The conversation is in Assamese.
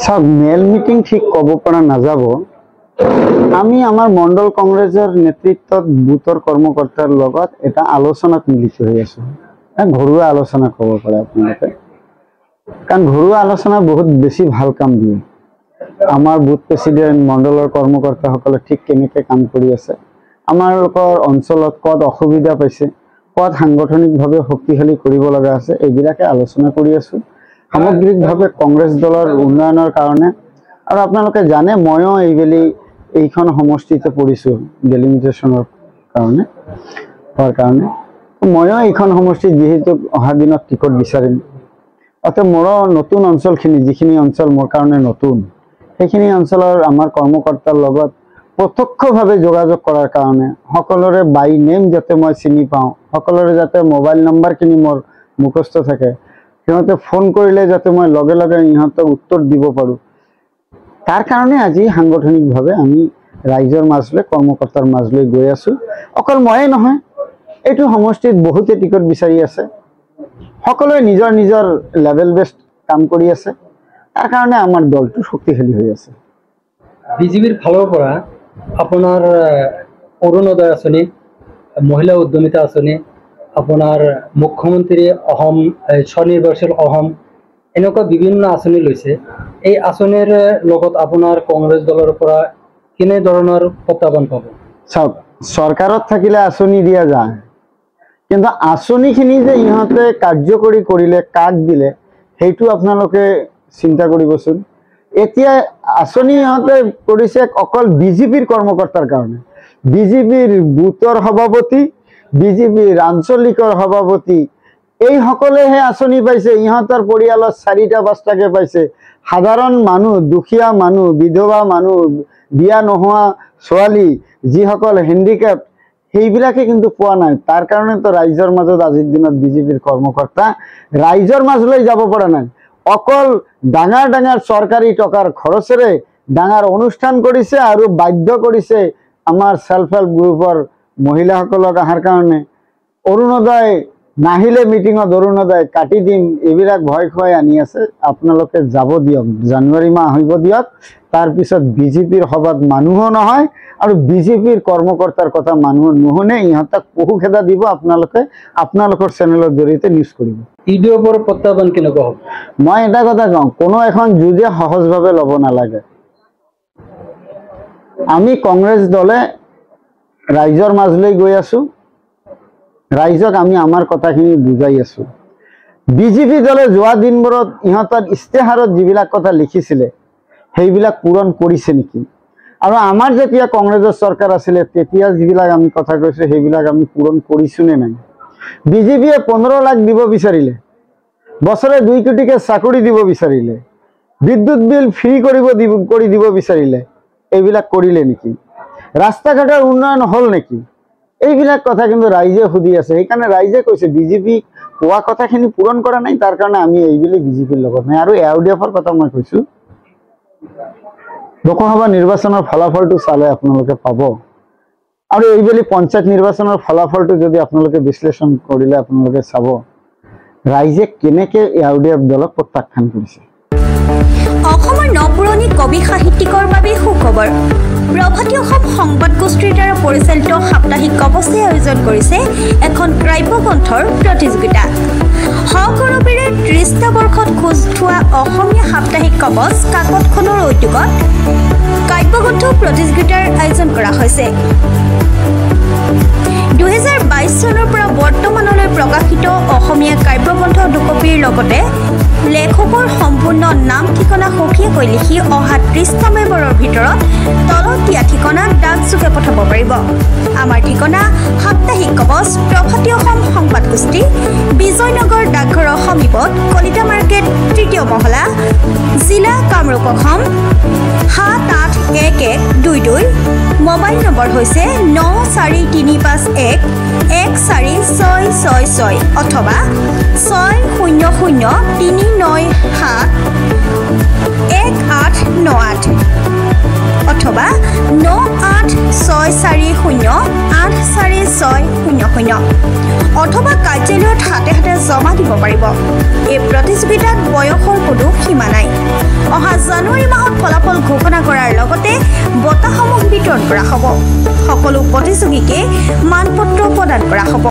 সব মেল মিটিং ঠিক কব পৰা নাযাব। আমি আমাৰ মণ্ডল কংগ্ৰেছৰ নেতৃত্বত বুথৰ কৰ্মকৰ্তাৰ লগত এটা আলোচনাত মিলিত হৈ আছো। ঘৰুৱা আলোচনা কব পাৰে আপোনালোকে, কাৰণ ঘৰুৱা আলোচনা বহুত বেছি ভাল কাম দিয়ে। আমাৰ বুথ প্ৰেচিডেণ্ট মণ্ডলৰ কৰ্মকৰ্তাসকলে ঠিক কেনেকৈ কাম কৰি আছে, আমালোকৰ অঞ্চলত ক'ত অসুবিধা পাইছে, ক'ত সাংগঠনিকভাৱে শক্তিশালী কৰিব লগা আছে, এইবিলাকে আলোচনা কৰি আছো সামগ্ৰিকভাৱে কংগ্ৰেছ দলৰ উন্নয়নৰ কাৰণে। আৰু আপোনালোকে জানে ময়ো এইখন সমষ্টিতে পৰিছোঁ ডেলিমিটেশ্যনৰ কাৰণে ময়ো এইখন সমষ্টিত যিহেতু অহা দিনত টিকট বিচাৰিম, অৰ্থাৎ মোৰো নতুন অঞ্চলখিনি যিখিনি অঞ্চল মোৰ কাৰণে নতুন, সেইখিনি অঞ্চলৰ আমাৰ কৰ্মকৰ্তাৰ লগত প্ৰত্যক্ষভাৱে যোগাযোগ কৰাৰ কাৰণে সকলোৰে বাই নেম যাতে মই চিনি পাওঁ, সকলোৰে যাতে মোবাইল নম্বৰখিনি মোৰ মুখস্থ থাকে, সিহঁতে ফোন কৰিলে যাতে মই লগে লগে ইহঁতক উত্তৰ দিব পাৰোঁ, তাৰ কাৰণে আজি সাংগঠনিকভাৱে আমি ৰাইজৰ মাজলৈ কৰ্মকৰ্তাৰ মাজলৈ গৈ আছোঁ। অকল ময়ে নহয়, এইটো সমষ্টিত বহুতে টিকট বিচাৰি আছে, সকলোৱে নিজৰ নিজৰ লেভেল বেষ্ট কাম কৰি আছে, তাৰ কাৰণে আমাৰ দলটো শক্তিশালী হৈ আছে। বিজেপিৰ ফালৰ পৰা আপোনাৰ অৰুণোদয় আঁচনি, মহিলা উদ্যমিতা আঁচনি, আপোনাৰ মুখ্যমন্ত্ৰী অসম, স্বনিৰ্ভৰশীল অসম, এনেকুৱা বিভিন্ন আঁচনি লৈছে। এই আঁচনিৰ লগত আপোনাৰ কংগ্ৰেছ দলৰ পৰা কেনেধৰণৰ প্ৰত্যাহ্বান পাব? চাওক, চৰকাৰত থাকিলে আঁচনি দিয়া যায়, কিন্তু আঁচনিখিনি যে ইহঁতে কাৰ্যকৰী কৰিলে কাক দিলে সেইটো আপোনালোকে চিন্তা কৰিবচোন। এতিয়া আঁচনি ইহঁতে কৰিছে অকল বিজেপিৰ কৰ্মকৰ্তাৰ কাৰণে, বিজেপিৰ বুথৰ সভাপতি, বিজেপিৰ আঞ্চলিকৰ সভাপতি, এইসকলেহে আঁচনি পাইছে। ইহঁতৰ পৰিয়ালত 4টা-5টাকে পাইছে। সাধাৰণ মানুহ, দুখীয়া মানুহ, বিধৱা মানুহ, বিয়া নোহোৱা ছোৱালী, যিসকল হেণ্ডিকেপ, সেইবিলাকে কিন্তু পোৱা নাই। তাৰ কাৰণেতো ৰাইজৰ মাজত আজিৰ দিনত বিজেপিৰ কৰ্মকৰ্তা ৰাইজৰ মাজলৈ যাব পৰা নাই। অকল ডাঙৰ ডাঙৰ চৰকাৰী টকাৰ খৰচেৰে ডাঙৰ অনুষ্ঠান কৰিছে আৰু বাধ্য কৰিছে আমাৰ সেল্ফ হেল্প গ্ৰুপৰ মহিলাসকলক অহাৰ কাৰণে। অৰুণোদয় নাহিলে মিটিঙত অৰুণোদয় কাটি দিম, এইবিলাক ভয় খুৱাই আনি আছে। আপোনালোকে যাব দিয়ক, জানুৱাৰী মাহ আহিব দিয়ক, তাৰপিছত বিজেপিৰ সভাত মানুহো নহয় আৰু বিজেপিৰ কৰ্মকৰ্তাৰ কথা মানুহ নুশুনে, ইহঁতক পহু খেদা দিব। আপোনালোকে আপোনালোকৰ চেনেলৰ জৰিয়তে নিউজ কৰিব। ইউডিএফৰ প্ৰত্যাহ্বান কেনেকুৱা হ'ব? মই এটা কথা কওঁ, কোনো এখন যুঁজে সহজভাৱে ল'ব নালাগে। আমি কংগ্ৰেছ দলে ৰাইজৰ মাজলৈ গৈ আছো, ৰাইজক আমি আমাৰ কথাখিনি বুজাই আছো। বিজেপি দলে যোৱা দিনবোৰত ইহঁতৰ ইস্তেহাৰত যিবিলাক কথা লিখিছিলে সেইবিলাক পূৰণ কৰিছে নেকি? আৰু আমাৰ যেতিয়া কংগ্ৰেছৰ চৰকাৰ আছিলে তেতিয়া যিবিলাক আমি কথা কৈছো সেইবিলাক আমি পূৰণ কৰিছো নে নাই? বিজেপিয়ে 15 লাখ দিব বিচাৰিলে, বছৰে 2 কোটিকে চাকৰি দিব বিচাৰিলে, বিদ্যুৎ বিল ফ্ৰী কৰি দিব বিচাৰিলে, এইবিলাক কৰিলে নেকি? ৰাস্তা ঘাটৰ উন্নয়ন হ'ল নেকি? এইবিলাক কথা কিন্তু ৰাইজে সুধি আছে। সেইকাৰণে ৰাইজে কৈছে বিজেপি কোৱা কথাখিনি পূৰণ কৰা নাই, তাৰ কাৰণে আমি এইবুলি বিজেপিৰ লগত নাই। আৰু ইউডিএফৰ কথা মই কৈছো, লোকসভা নিৰ্বাচনৰ ফলাফলটো চালে আপোনালোকে পাব, আৰু এইবুলি পঞ্চায়ত নিৰ্বাচনৰ ফলাফলটো যদি আপোনালোকে বিশ্লেষণ কৰিলে আপোনালোকে চাব ৰাইজে কেনেকৈ ইউডিএফ দলক প্ৰত্যাখ্যান কৰিছে। অসমৰ নপুৰণি কবি সাহিত্যিকৰ বাবে সুখবৰ। প্ৰভাতী অসম সংবাদ গোষ্ঠীৰ দ্বাৰা পৰিচালিত সাপ্তাহিক কবচে আয়োজন কৰিছে এখন কাব্যগ্ৰন্থৰ প্ৰতিযোগিতা। সগৌৰৱেৰে 30টা বৰ্ষত খোজ থোৱা অসমীয়া সাপ্তাহিক কবচ কাকতখনৰ উদ্যোগত কাব্যগ্ৰন্থ প্ৰতিযোগিতাৰ আয়োজন কৰা হৈছে। 2022 চনৰ পৰা বৰ্তমানলৈ প্ৰকাশিত অসমীয়া কাব্যগ্ৰন্থ দুকপিৰ লগতে লেখকৰ সম্পূৰ্ণ নাম ঠিকনা সঠিককৈ লিখি অহা 30টা মেম্বৰৰ ভিতৰত তলত দিয়া ঠিকনাত ডাকযোগে পঠাব পাৰিব। আমাৰ ঠিকনা সাপ্তাহিক কবচ, প্ৰভাতী অসম সংবাদ গোষ্ঠী, বিজয়নগৰ ডাকঘৰৰ সমীপত, কলিতা মাৰ্কেট, 3য় মহলা, জিলা কামৰূপ অসম 781122। মোবাইল নম্বৰ হৈছে 9435114666 অথবা 6003971898 অথবা 986408 64600 অথবা কাৰ্যালয়ত হাতে হাতে জমা দিব পাৰিব। এই প্ৰতিযোগিতাত বয়সৰ কোনো সীমা নাই। অহা জানুৱাৰী মাহত ফলাফল ঘোষণা কৰাৰ লগতে বঁটাসমূহ বিতৰণ কৰা হ'ব। সকলো প্ৰতিযোগীকে মানপত্ৰ প্ৰদান কৰা হ'ব।